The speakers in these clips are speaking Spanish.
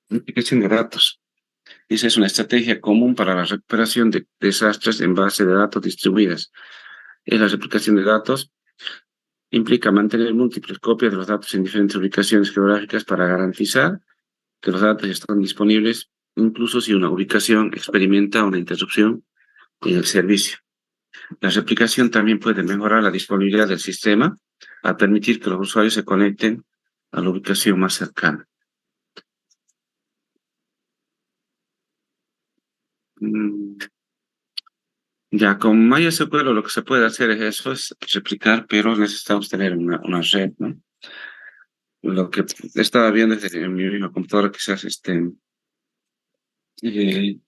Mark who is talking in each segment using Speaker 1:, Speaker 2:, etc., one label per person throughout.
Speaker 1: Replicación de datos. Esa es una estrategia común para la recuperación de desastres en base de datos distribuidas. La replicación de datos implica mantener múltiples copias de los datos en diferentes ubicaciones geográficas para garantizar que los datos están disponibles incluso si una ubicación experimenta una interrupción en el servicio. La replicación también puede mejorar la disponibilidad del sistema al permitir que los usuarios se conecten a la ubicación más cercana. Mm, Ya, con MySQL lo que se puede hacer es eso, es replicar, pero necesitamos tener una red, ¿no? Lo que estaba viendo desde en mi misma computadora, quizás eh,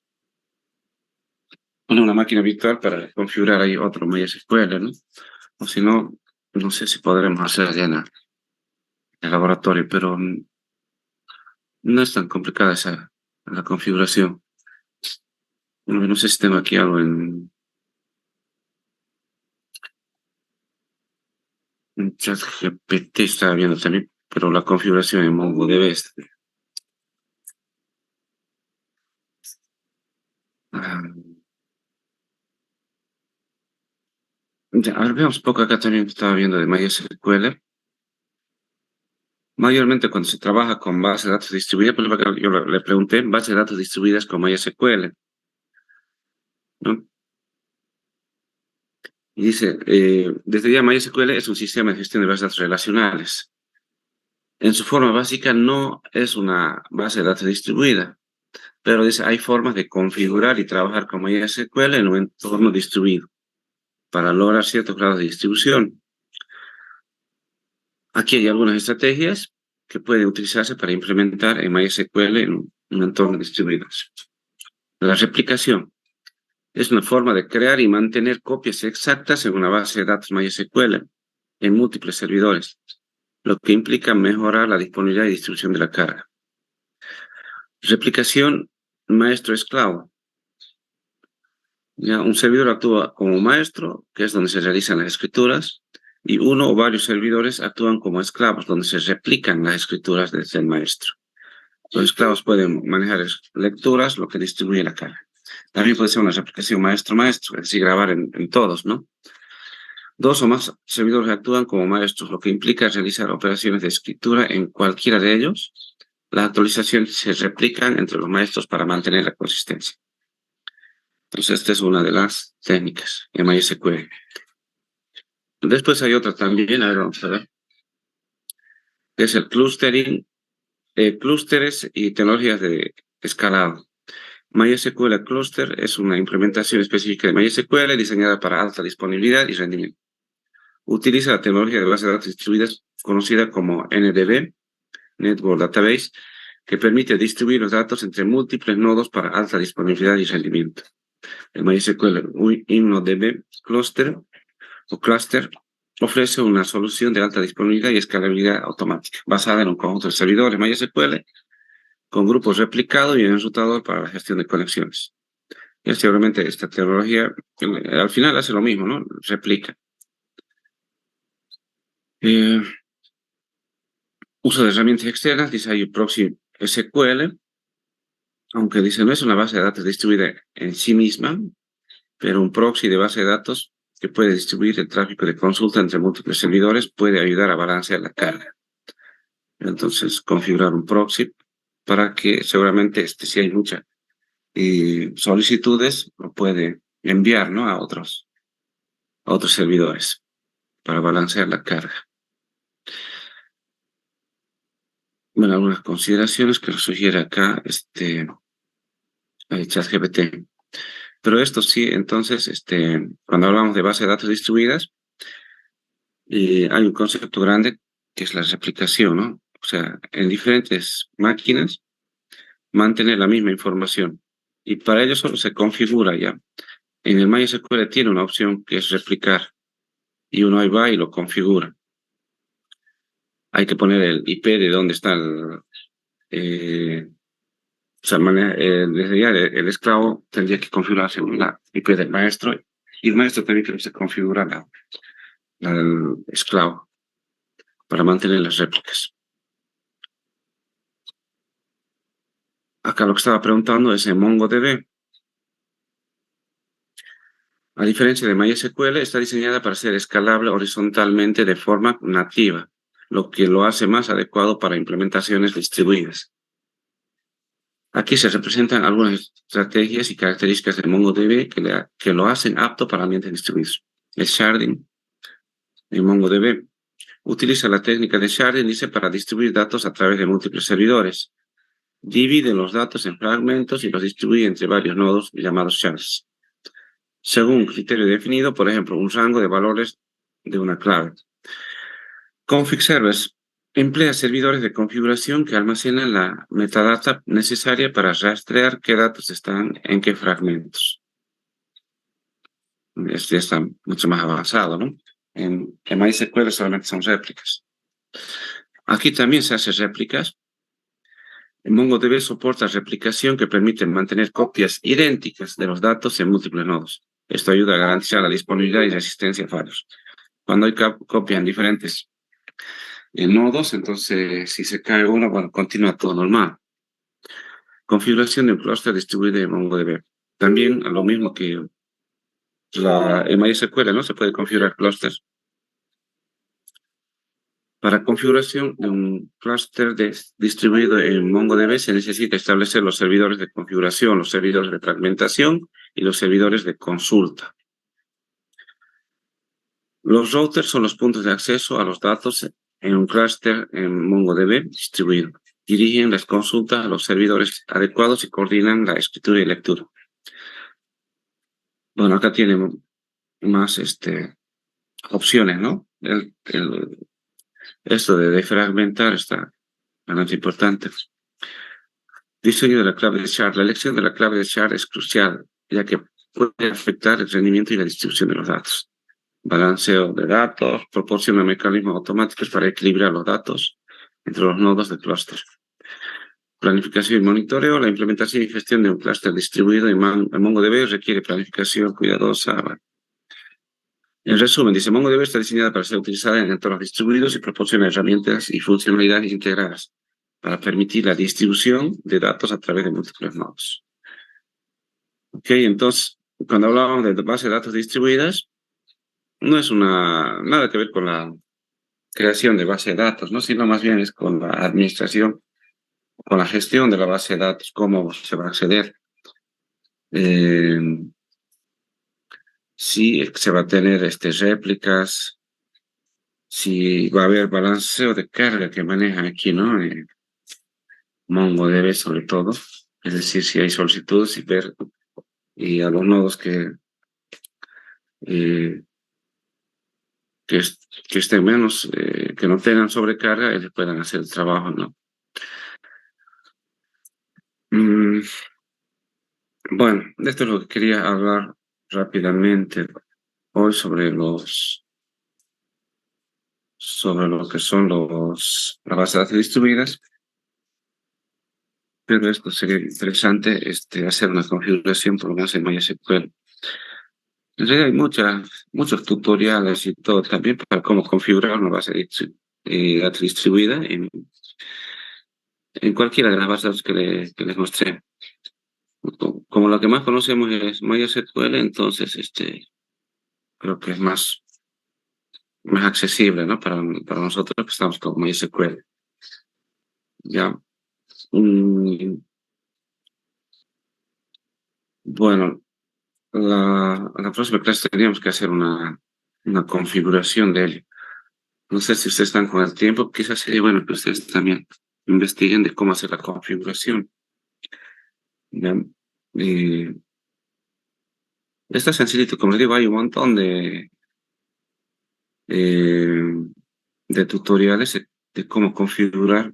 Speaker 1: poner una máquina virtual para configurar ahí otro MySQL, ¿no? O si no, no sé si podremos hacer allá en el laboratorio, pero no es tan complicada esa la configuración. No sé si tengo aquí algo en ChatGPT, estaba viendo también, pero la configuración en MongoDB es... ah, ya, a ver, veamos un poco acá también estaba viendo de MySQL. Mayormente cuando se trabaja con bases de datos distribuidas, por ejemplo, yo le pregunté bases de datos distribuidas con MySQL, ¿no? Y dice, desde ya MySQL es un sistema de gestión de bases de datos relacionales. En su forma básica no es una base de datos distribuida, pero dice, hay formas de configurar y trabajar con MySQL en un entorno distribuido para lograr ciertos grados de distribución. Aquí hay algunas estrategias que pueden utilizarse para implementar en MySQL en un entorno distribuido. La replicación es una forma de crear y mantener copias exactas en una base de datos MySQL en múltiples servidores, lo que implica mejorar la disponibilidad y distribución de la carga. Replicación maestro-esclavo. Ya, un servidor actúa como maestro, que es donde se realizan las escrituras, y uno o varios servidores actúan como esclavos, donde se replican las escrituras del maestro. Los esclavos pueden manejar lecturas, lo que distribuye la carga. También puede ser una replicación maestro-maestro, es decir, grabar en todos, ¿no? Dos o más servidores actúan como maestros, lo que implica realizar operaciones de escritura en cualquiera de ellos. Las actualizaciones se replican entre los maestros para mantener la consistencia. Entonces, esta es una de las técnicas en MySQL. Después hay otra también, a ver, vamos a ver, que es el clustering, clústeres y tecnologías de escalado. MySQL Cluster es una implementación específica de MySQL diseñada para alta disponibilidad y rendimiento. Utiliza la tecnología de bases de datos distribuidas conocida como NDB, Network Database, que permite distribuir los datos entre múltiples nodos para alta disponibilidad y rendimiento. El MySQL InnoDB Cluster o Cluster ofrece una solución de alta disponibilidad y escalabilidad automática, basada en un conjunto de servidores MySQL con grupos replicados y un enrutador para la gestión de conexiones. Y seguramente esta tecnología al final hace lo mismo, ¿no? Replica. Eh, Uso de herramientas externas, dice ahí Proxy SQL, aunque dice no es una base de datos distribuida en sí misma, pero un proxy de base de datos que puede distribuir el tráfico de consulta entre múltiples servidores puede ayudar a balancear la carga. Entonces, configurar un proxy para que seguramente si hay muchas solicitudes, lo puede enviar, ¿no? a otros servidores para balancear la carga. Bueno, algunas consideraciones que nos sugiere acá ChatGPT. Pero esto sí, entonces, cuando hablamos de base de datos distribuidas, hay un concepto grande que es la replicación, ¿no? O sea, en diferentes máquinas mantener la misma información. Y para ello solo se configura ya. En el MySQL tiene una opción que es replicar y uno ahí va y lo configura. Hay que poner el IP de dónde está o sea, desde ya el esclavo tendría que configurar según la IP del maestro y el maestro también que se configura la del esclavo para mantener las réplicas. Acá lo que estaba preguntando es en MongoDB. A diferencia de MySQL, está diseñada para ser escalable horizontalmente de forma nativa, lo que lo hace más adecuado para implementaciones distribuidas. Aquí se representan algunas estrategias y características de MongoDB que lo hacen apto para ambientes distribuidos. El sharding en MongoDB utiliza la técnica de sharding, dice, para distribuir datos a través de múltiples servidores. Divide los datos en fragmentos y los distribuye entre varios nodos llamados shards, según un criterio definido, por ejemplo, un rango de valores de una clave. Config servers emplea servidores de configuración que almacenan la metadata necesaria para rastrear qué datos están en qué fragmentos. Esto ya está mucho más avanzado, ¿no? En MySQL solamente son réplicas. Aquí también se hacen réplicas. En MongoDB soporta replicación que permite mantener copias idénticas de los datos en múltiples nodos. Esto ayuda a garantizar la disponibilidad y resistencia a fallos. Cuando hay copias en diferentes nodos, entonces si se cae uno, bueno, continúa todo normal. Configuración de un clúster distribuido en MongoDB. También lo mismo que en MySQL, ¿no? Se puede configurar clústeres. Para configuración de un clúster distribuido en MongoDB se necesita establecer los servidores de configuración, los servidores de fragmentación y los servidores de consulta. Los routers son los puntos de acceso a los datos en un clúster en MongoDB distribuido. Dirigen las consultas a los servidores adecuados y coordinan la escritura y lectura. Bueno, acá tiene más opciones, ¿no? Esto de defragmentar está bastante importante. Diseño de la clave de shard. La elección de la clave de shard es crucial, ya que puede afectar el rendimiento y la distribución de los datos. Balanceo de datos, proporciona mecanismos automáticos para equilibrar los datos entre los nodos del clúster. Planificación y monitoreo. La implementación y gestión de un clúster distribuido en MongoDB requiere planificación cuidadosa. En resumen, dice, MongoDB está diseñada para ser utilizada en entornos distribuidos y proporciona herramientas y funcionalidades integradas para permitir la distribución de datos a través de múltiples nodos. Ok, entonces, cuando hablábamos de bases de datos distribuidas, no es nada que ver con la creación de base de datos, ¿no? Sino más bien es con la administración, con la gestión de la base de datos, cómo se va a acceder. Si se va a tener réplicas, si va a haber balanceo de carga que manejan aquí, ¿no? MongoDB sobre todo, es decir, si hay solicitudes y ver y a los nodos eh, que estén menos, que no tengan sobrecarga, ellos puedan hacer el trabajo, ¿no? Bueno, de esto es lo que quería hablar rápidamente hoy sobre lo que son las bases de datos distribuidas, pero esto sería interesante hacer una configuración por lo menos en MySQL. En realidad hay muchos tutoriales y todo también para cómo configurar una base de datos distribuida en cualquiera de las bases de datos que les mostré. Como lo que más conocemos es MySQL, entonces creo que es más accesible, ¿no? Para nosotros que estamos con MySQL. Ya. Bueno, la próxima clase tendríamos que hacer una configuración de él. No sé si ustedes están con el tiempo, quizás sería bueno que ustedes también investiguen de cómo hacer la configuración. ¿Ya? Y está sencillito, como les digo, hay un montón eh, de tutoriales de cómo configurar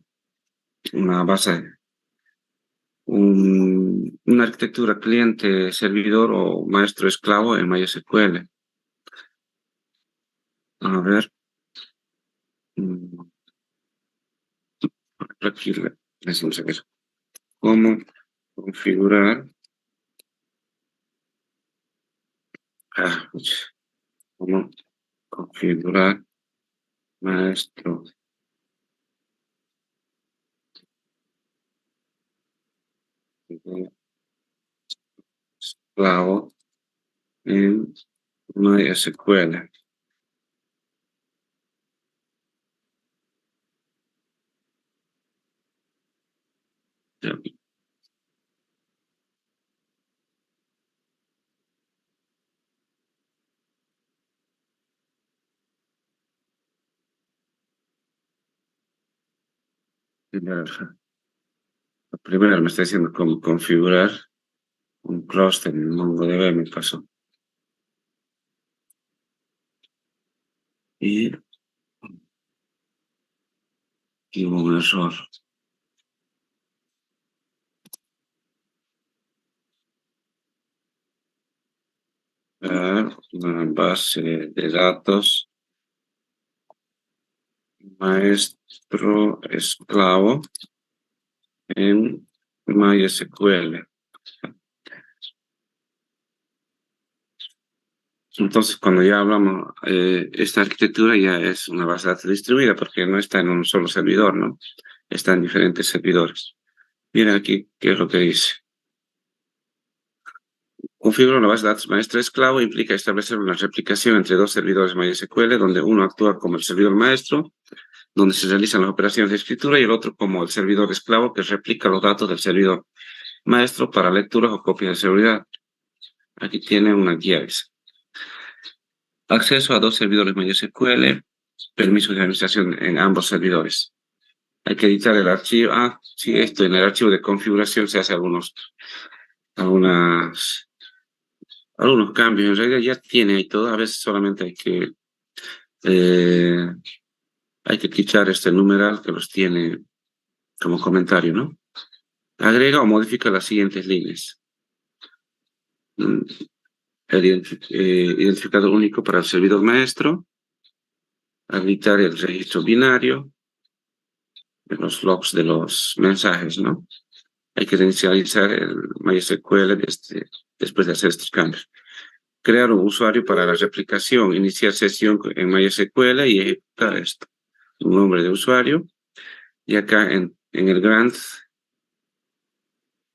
Speaker 1: una base, una arquitectura cliente-servidor o maestro-esclavo en MySQL. A ver, mm, aquí decimos eso. ¿Cómo configurar? Uch, ¿cómo configurar maestro? esclavo en MySQL. Primero me está diciendo cómo configurar un clúster en MongoDB, me pasó. Y hubo un error. Una base de datos, maestro esclavo en MySQL. Entonces, cuando ya hablamos, esta arquitectura ya es una base de datos distribuida porque no está en un solo servidor, ¿no? Está en diferentes servidores. Miren aquí qué es lo que dice. Configurar una base de datos maestro esclavo implica establecer una replicación entre dos servidores MySQL, donde uno actúa como el servidor maestro, donde se realizan las operaciones de escritura, y el otro como el servidor esclavo, que replica los datos del servidor maestro para lecturas o copias de seguridad. Aquí tiene una guía. Acceso a dos servidores MySQL, permisos de administración en ambos servidores. Hay que editar el archivo. Sí, esto en el archivo de configuración se hace algunos cambios. En realidad ya tiene ahí todo. A veces solamente hay que quitar este numeral que los tiene como comentario, ¿no? Agrega o modifica las siguientes líneas. El identificador único para el servidor maestro. Habilitar el registro binario de los logs de los mensajes, ¿no? Hay que inicializar el MySQL después de hacer estos cambios. Crear un usuario para la replicación, iniciar sesión en MySQL y ejecutar esto. Un nombre de usuario. Y acá en el grant,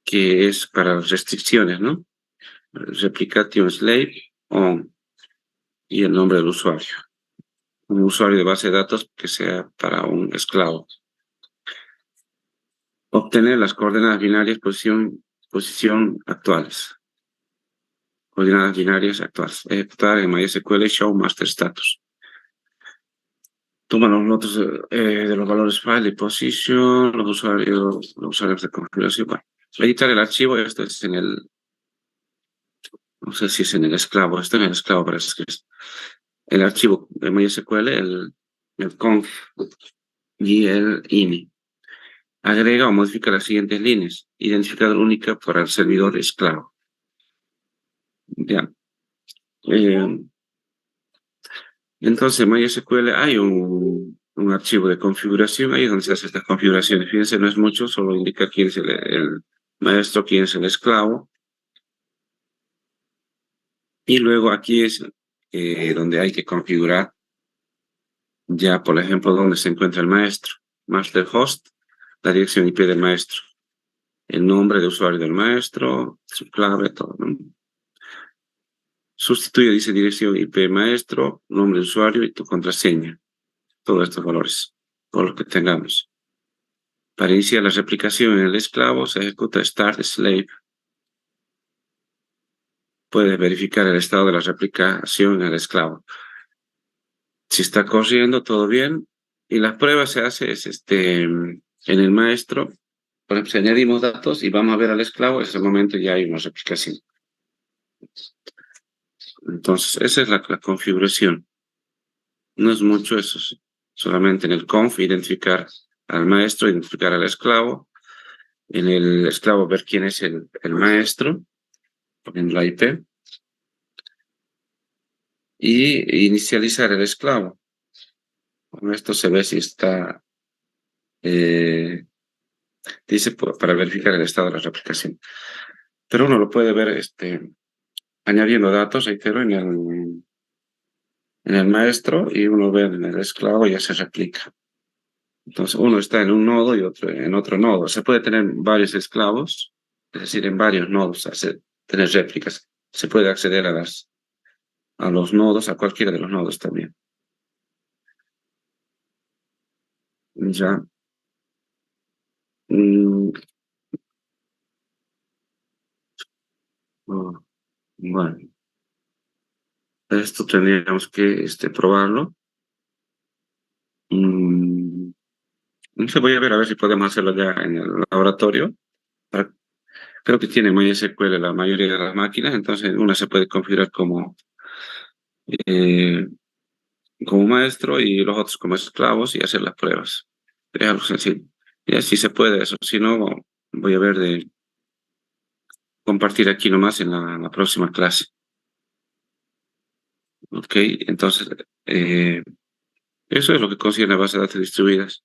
Speaker 1: que es para las restricciones, ¿no? Replication slave on y el nombre del usuario. Un usuario de base de datos que sea para un esclavo. Obtener las coordenadas binarias posición actuales. Coordenadas binarias actuales. Ejecutar en MySQL show master status. Toma los notos de los valores file y position, los usuarios de configuración. Bueno, editar el archivo, esto es en el, no sé si es en el esclavo, esto en el esclavo parece que es. El archivo de MySQL, el conf y el ini. Agrega o modifica las siguientes líneas. Identificador única para el servidor esclavo. Ya. Entonces, en MySQL hay un archivo de configuración, ahí es donde se hacen estas configuraciones. Fíjense, no es mucho, solo indica quién es el maestro, quién es el esclavo. Y luego aquí es donde hay que configurar ya, por ejemplo, dónde se encuentra el maestro. Master host, la dirección IP del maestro, el nombre de usuario del maestro, su clave, todo, ¿no? Sustituye, dice dirección IP maestro, nombre de usuario y tu contraseña. Todos estos valores, todos los que tengamos. Para iniciar la replicación en el esclavo se ejecuta start slave. Puedes verificar el estado de la replicación en el esclavo. Si está corriendo, todo bien. Y las pruebas se hace en el maestro. Por ejemplo, si añadimos datos y vamos a ver al esclavo, en ese momento ya hay una replicación. Entonces, esa es la configuración. No es mucho eso, solamente en el conf identificar al maestro, identificar al esclavo. En el esclavo ver quién es el maestro, en la IP. Y inicializar el esclavo. Con esto se ve si está, dice para verificar el estado de la replicación. Pero uno lo puede ver añadiendo datos, reitero, en el maestro, y uno ve en el esclavo y ya se replica. Entonces uno está en un nodo y otro en otro nodo. Se puede tener varios esclavos es decir, en varios nodos, tener réplicas. Se puede acceder a los nodos, a cualquiera de los nodos también. Ya. Mm, oh, bueno, esto tendríamos que probarlo. Mm, no sé, voy a ver si podemos hacerlo ya en el laboratorio. Para- Creo que tiene MySQL la mayoría de las máquinas, entonces una se puede configurar eh, como maestro y los otros como esclavos y hacer las pruebas. Es algo sencillo. Y así se puede eso. Si no, voy a ver de compartir aquí nomás en la próxima clase. Ok, entonces, eh, eso es lo que consigue base de datos distribuidas.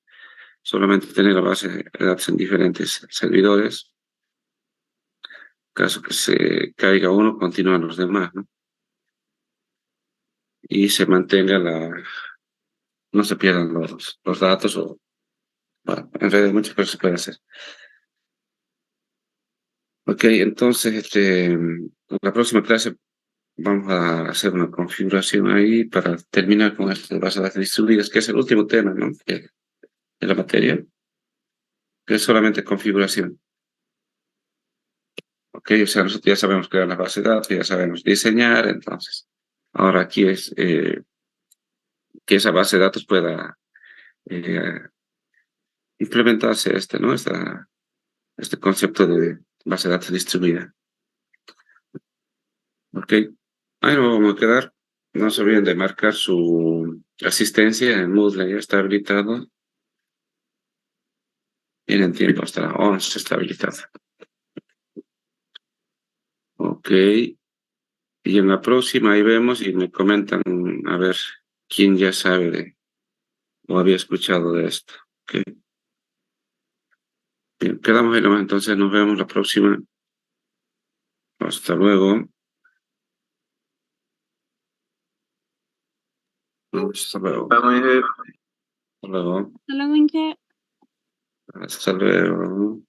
Speaker 1: Solamente tener la base de datos en diferentes servidores. Caso que se caiga uno, continúan los demás, ¿no? Y se mantenga no se pierdan los datos o, bueno, en realidad muchas cosas se pueden hacer. Ok, entonces, la próxima clase vamos a hacer una configuración ahí para terminar con esto de bases de datos distribuidas, que es el último tema, ¿no? De la materia, que es solamente configuración. Ok, o sea, nosotros ya sabemos crear las bases de datos, ya sabemos diseñar, entonces, ahora aquí es que esa base de datos pueda eh, implementarse ¿no? Este concepto de base de datos distribuida. Ok, ahí nos vamos a quedar. No se olviden de marcar su asistencia en Moodle, ya está habilitado. Tienen tiempo hasta las 11, está habilitado. Ok, y en la próxima ahí vemos y me comentan a ver quién ya sabe o había escuchado de esto. Ok, bien, quedamos ahí nomás, entonces nos vemos la próxima. Hasta luego. Hasta luego. Hasta luego.
Speaker 2: Solamente
Speaker 1: Hasta luego.